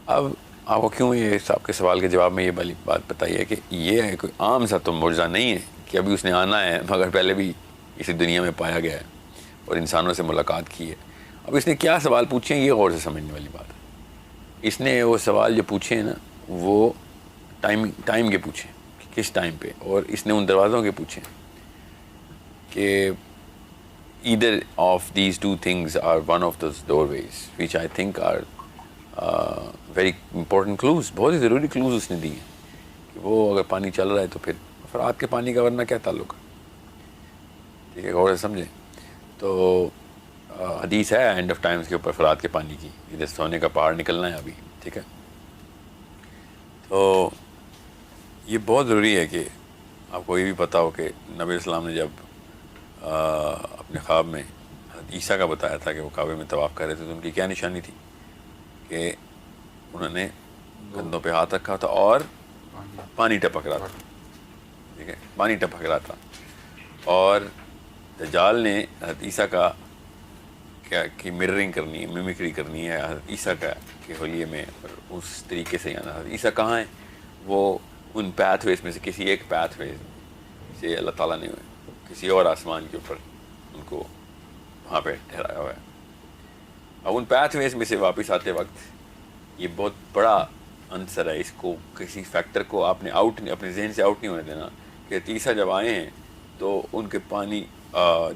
اب آپ کو کیوں یہ آپ کے سوال کے جواب میں یہ والی بات بتائیے کہ یہ ہے کوئی عام سا تو معجزہ نہیں ہے کہ ابھی اس نے آنا ہے، مگر پہلے بھی اسی دنیا میں پایا گیا ہے اور انسانوں سے ملاقات کی ہے. اب اس نے کیا سوال پوچھے ہیں یہ غور سے سمجھنے والی بات ہے. اس نے وہ سوال جو پوچھے ہیں نا وہ ٹائم کے پوچھے کہ کس ٹائم پہ، اور اس نے ان دروازوں کے پوچھے کہ either of these two things are one of those doorways which I think are very important clues. بہت ہی ضروری clues اس نے دی ہیں کہ وہ اگر پانی چل رہا ہے تو پھر فرات کے پانی کا ورنہ کیا تعلق ہے. ٹھیک ہے، غور سے سمجھیں. تو حدیث ہے اینڈ آف ٹائمز کے اوپر فرات کے پانی کی، ادھر سونے کا پہاڑ نکلنا ہے ابھی. ٹھیک ہے، تو یہ بہت ضروری ہے کہ آپ کو یہ بھی پتہ ہو کہ نبی السلام نے جب اپنے خواب میں عیسیٰ کا بتایا تھا کہ وہ کعبے میں طواف کر رہے تھے تو ان کی کیا نشانی تھی کہ انہوں نے کندھوں پہ ہاتھ رکھا تھا اور پانی ٹپک رہا تھا. ٹھیک ہے، پانی ٹپک رہا تھا، اور دجال نے حضرت عیسیٰ کا کیا کی مررنگ کرنی ہے، میمکری کرنی ہے حضرت عیسیٰ کا کہ حلیے میں، اور اس طریقے سے آنا. حضرت عیسیٰ کہاں ہیں؟ وہ ان پیتھ ویز میں سے کسی ایک پیتھ ویز سے اللہ تعالیٰ نے کسی اور آسمان کے اوپر ان کو وہاں پہ ٹھہرایا ہوا ہے. اب ان پیتھ ویز میں سے واپس آتے وقت یہ بہت بڑا عنصر ہے، اس کو کسی فیکٹر کو آپ نے اپنے ذہن سے آؤٹ نہیں ہونے دینا کہ عیسیٰ جب آئے ہیں تو ان کے پانی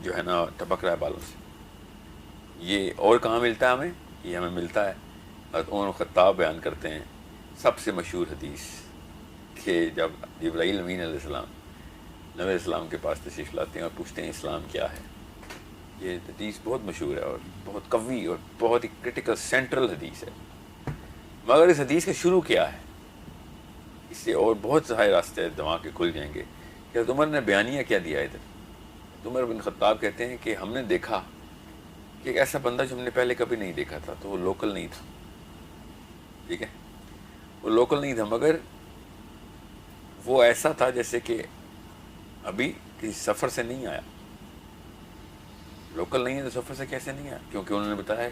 جو ہے نا ٹپک رہا ہے بالوں سے. یہ اور کہاں ملتا ہے ہمیں؟ یہ ہمیں ملتا ہے حضرت عمر خطاب بیان کرتے ہیں سب سے مشہور حدیث کہ جب جبرائیل امین علیہ السلام نبی علیہ السلام کے پاس تشریف لاتے ہیں اور پوچھتے ہیں اسلام کیا ہے. یہ حدیث بہت مشہور ہے اور بہت قوی اور بہت ہی کرٹیکل سینٹرل حدیث ہے. مگر اس حدیث کا شروع کیا ہے؟ اس سے اور بہت سارے راستے دماغ کے کھل جائیں گے کہ حضرت عمر نے بیانیہ کیا دیا ہے ادھر. عمر بن خطاب کہتے ہیں کہ ہم نے دیکھا کہ ایک ایسا بندہ جو ہم نے پہلے کبھی نہیں دیکھا تھا، تو وہ لوکل نہیں تھا. ٹھیک ہے، وہ لوکل نہیں تھا، مگر وہ ایسا تھا جیسے کہ ابھی کسی سفر سے نہیں آیا. لوکل نہیں ہے تو سفر سے کیسے نہیں آیا؟ کیونکہ انہوں نے بتایا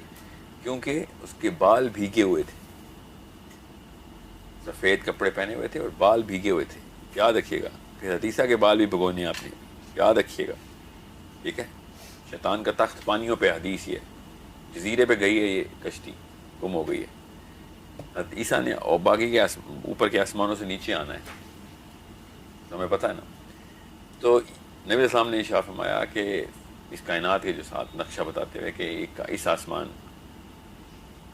کیونکہ اس کے بال بھیگے ہوئے تھے، سفید کپڑے پہنے ہوئے تھے اور بال بھیگے ہوئے تھے. یاد رکھیے گا، پھر حدیثہ کے بال بھی بھگونے آپ نے، یاد رکھیے گا. ٹھیک ہے، شیطان کا تخت پانیوں پہ حدیث یہ جزیرے پہ گئی ہے، یہ کشتی گم ہو گئی ہے. حضرت عیسیٰ نے اور باقی کے اوپر کے آسمانوں سے نیچے آنا ہے، تو ہمیں پتہ ہے نا. تو نبی علیہ السلام نے ارشاد فرمایا کہ اس کائنات کے جو ساتھ نقشہ بتاتے ہوئے کہ اس آسمان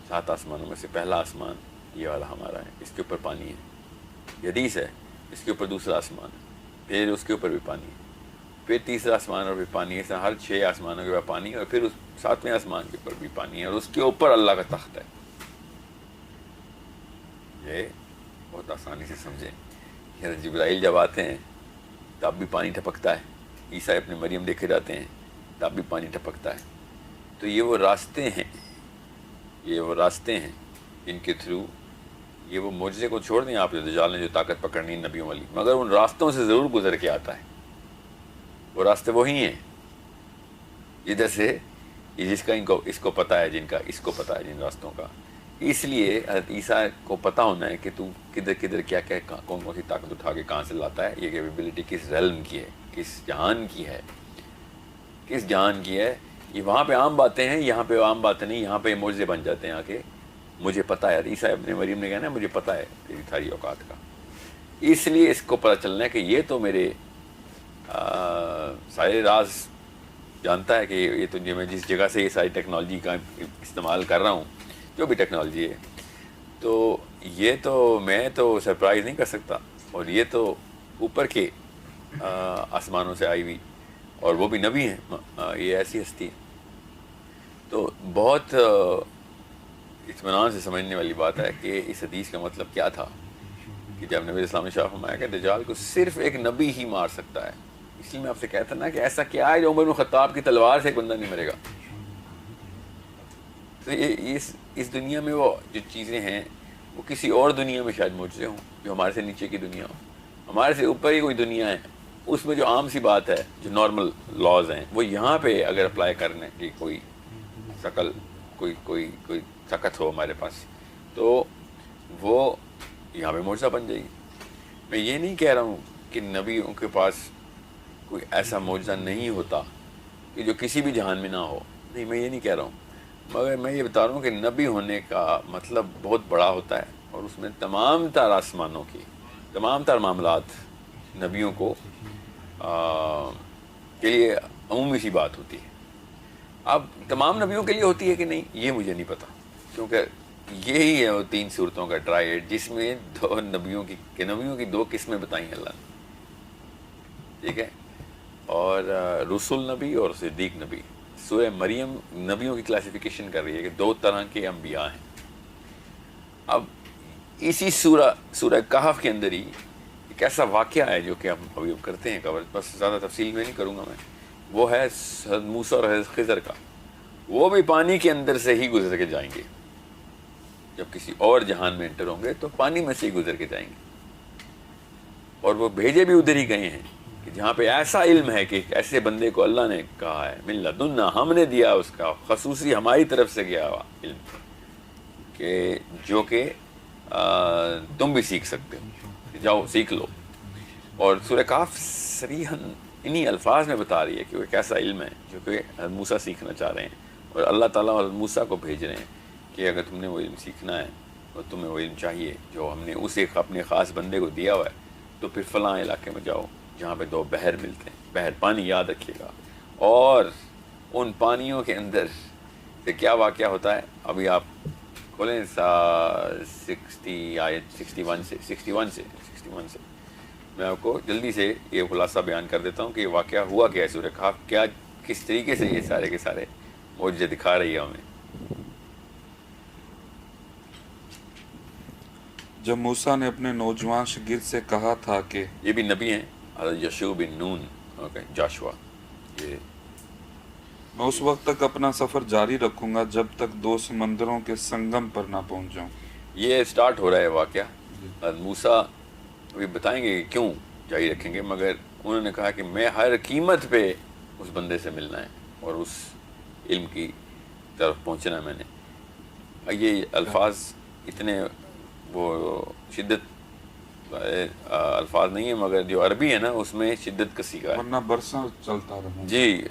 7 آسمانوں میں سے پہلا آسمان یہ والا ہمارا ہے، اس کے اوپر پانی ہے. یہ حدیث ہے، اس کے اوپر دوسرا آسمان ہے، پھر اس کے اوپر بھی پانی ہے، پھر تیسرا آسمان اور بھی پانی ہے. اس طرح ہر 6 آسمانوں کے اوپر پانی ہے، اور پھر اس 7ویں آسمان کے اوپر بھی پانی ہے، اور اس کے اوپر اللہ کا تخت ہے. یہ بہت آسانی سے سمجھیں کہ جبرائیل جب آتے ہیں تب بھی پانی ٹپکتا ہے، عیسیٰ اپنے مریم دیکھے جاتے ہیں تب بھی پانی ٹپکتا ہے. تو یہ وہ راستے ہیں، یہ وہ راستے ہیں جن کے تھرو یہ وہ معجزے کو چھوڑ دیں آپ جو دجال نے جو طاقت پکڑنی نبیوں والی، مگر ان راستوں سے ضرور گزر کے آتا ہے. وہ راستے وہی ہیں ادھر سے یہ جس کا اس کو پتہ ہے، جن کا اس کو پتہ ہے جن راستوں کا. اس لیے حضرت عیسیٰ کو پتہ ہونا ہے کہ تو کدھر کدھر کیا کیا کون کون سی طاقت اٹھا کے کہاں سے لاتا ہے. یہ کیپیبلٹی کس ریلم کی ہے، کس جہان کی ہے، کس جہان کی ہے. یہ وہاں پہ عام باتیں ہیں، یہاں پہ عام باتیں نہیں، یہاں پہ معجزے بن جاتے ہیں آ کے. مجھے پتہ ہے، عیسیٰ ابن مریم نے کہنا ہے مجھے پتہ ہے تیری ساری اوقات کا. اس لیے اس کو پتہ چلنا ہے کہ یہ تو میرے سارے راز جانتا ہے کہ یہ تو میں جس جگہ سے یہ ساری ٹیکنالوجی کا استعمال کر رہا ہوں، جو بھی ٹیکنالوجی ہے، تو یہ تو میں تو سرپرائز نہیں کر سکتا. اور یہ تو اوپر کے آسمانوں سے آئی ہوئی، اور وہ بھی نبی ہیں، یہ ایسی ہستی ہے. تو بہت اطمینان سے سمجھنے والی بات ہے کہ اس حدیث کا مطلب کیا تھا کہ جب نبی اسلام نے شاہ فرمایا کہ دجال کو صرف ایک نبی ہی مار سکتا ہے. اس لیے میں آپ سے کہتا نا کہ ایسا کیا ہے جو عمر بن خطاب کی تلوار سے ایک بندہ نہیں مرے گا. تو یہ اس دنیا میں وہ جو چیزیں ہیں وہ کسی اور دنیا میں شاید معجزے ہوں جو ہمارے سے نیچے کی دنیا ہو. ہمارے سے اوپر ہی کوئی دنیا ہے، اس میں جو عام سی بات ہے، جو نارمل لاز ہیں، وہ یہاں پہ اگر اپلائی کرنے کی کوئی شکل کوئی سکت ہو ہمارے پاس، تو وہ یہاں پہ معجزہ بن جائے گی. میں یہ نہیں کہہ رہا ہوں کہ نبیوں کے پاس کوئی ایسا معجزہ نہیں ہوتا کہ جو کسی بھی جہان میں نہ ہو. نہیں، میں یہ نہیں کہہ رہا ہوں، مگر میں یہ بتا رہا ہوں کہ نبی ہونے کا مطلب بہت بڑا ہوتا ہے، اور اس میں تمام تر آسمانوں کی تمام تر معاملات نبیوں کو کے لیے عمومی سی بات ہوتی ہے. اب تمام نبیوں کے لیے ہوتی ہے کہ نہیں، یہ مجھے نہیں پتا، کیونکہ یہی ہے وہ 3 صورتوں کا ٹرائیڈ جس میں نبیوں کی 2 قسمیں بتائیں اللہ نے. ٹھیک ہے، اور رسول نبی اور صدیق نبی. سورہ مریم نبیوں کی کلاسیفیکیشن کر رہی ہے کہ 2 طرح کے انبیاء ہیں. اب اسی سورہ کہف کے اندر ہی ایک ایسا واقعہ ہے جو کہ ہم ابھی کرتے ہیں کور، بس زیادہ تفصیل میں نہیں کروں گا میں. وہ ہے حضرت موسیٰ اور حضرت خضر کا. وہ بھی پانی کے اندر سے ہی گزر کے جائیں گے. جب کسی اور جہان میں انٹر ہوں گے تو پانی میں سے ہی گزر کے جائیں گے. اور وہ بھیجے بھی ادھر ہی گئے ہیں کہ جہاں پہ ایسا علم ہے کہ ایک ایسے بندے کو اللہ نے کہا ہے من لدنا، ہم نے دیا اس کا خصوصی ہماری طرف سے گیا ہوا علم، کہ جو کہ تم بھی سیکھ سکتے ہو، جاؤ سیکھ لو. اور سورہ کہف صریحاً انہی الفاظ میں بتا رہی ہے کہ وہ ایک ایسا علم ہے جو کہ حضرت موسیٰ سیکھنا چاہ رہے ہیں، اور اللہ تعالیٰ حضرت موسیٰ کو بھیج رہے ہیں کہ اگر تم نے وہ علم سیکھنا ہے اور تمہیں وہ علم چاہیے جو ہم نے اسے اپنے خاص بندے کو دیا ہوا ہے، تو پھر فلاں علاقے میں جاؤ جہاں پہ 2 بحر ملتے ہیں. بحر پانی یاد رکھیے گا، اور ان پانیوں کے اندر سے کیا واقعہ ہوتا ہے. ابھی آپ کھولیں 60 آیت 61 سے میں آپ کو جلدی سے یہ خلاصہ بیان کر دیتا ہوں کہ یہ واقعہ ہوا کیا ہے. سورہ کہف کیا کس طریقے سے یہ سارے کے سارے معجزے دکھا رہی ہے ہمیں. جب موسیٰ نے اپنے نوجوان شاگرد سے کہا تھا کہ یہ بھی نبی ہیں، حضرت یشوع بن نون، جاشوا. یہ میں اس وقت تک اپنا سفر جاری رکھوں گا جب تک 2 سمندروں کے سنگم پر نہ پہنچ جاؤں. یہ سٹارٹ ہو رہا ہے واقعہ. حضرت موسیٰ ابھی بتائیں گے کہ کیوں جاری رکھیں گے، مگر انہوں نے کہا کہ میں ہر قیمت پہ اس بندے سے ملنا ہے اور اس علم کی طرف پہنچنا ہے. میں نے یہ الفاظ اتنے وہ شدت الفاظ نہیں ہیں، مگر جو عربی ہے نا اس میں شدت کسی کا ہے. ورنہ برسوں چلتا رہوں. جی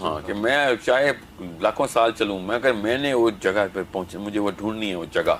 ہاں، کہ میں چاہے لاکھوں سال چلوں، مگر میں نے وہ جگہ پہ پہنچے، مجھے وہ ڈھونڈنی ہے وہ جگہ.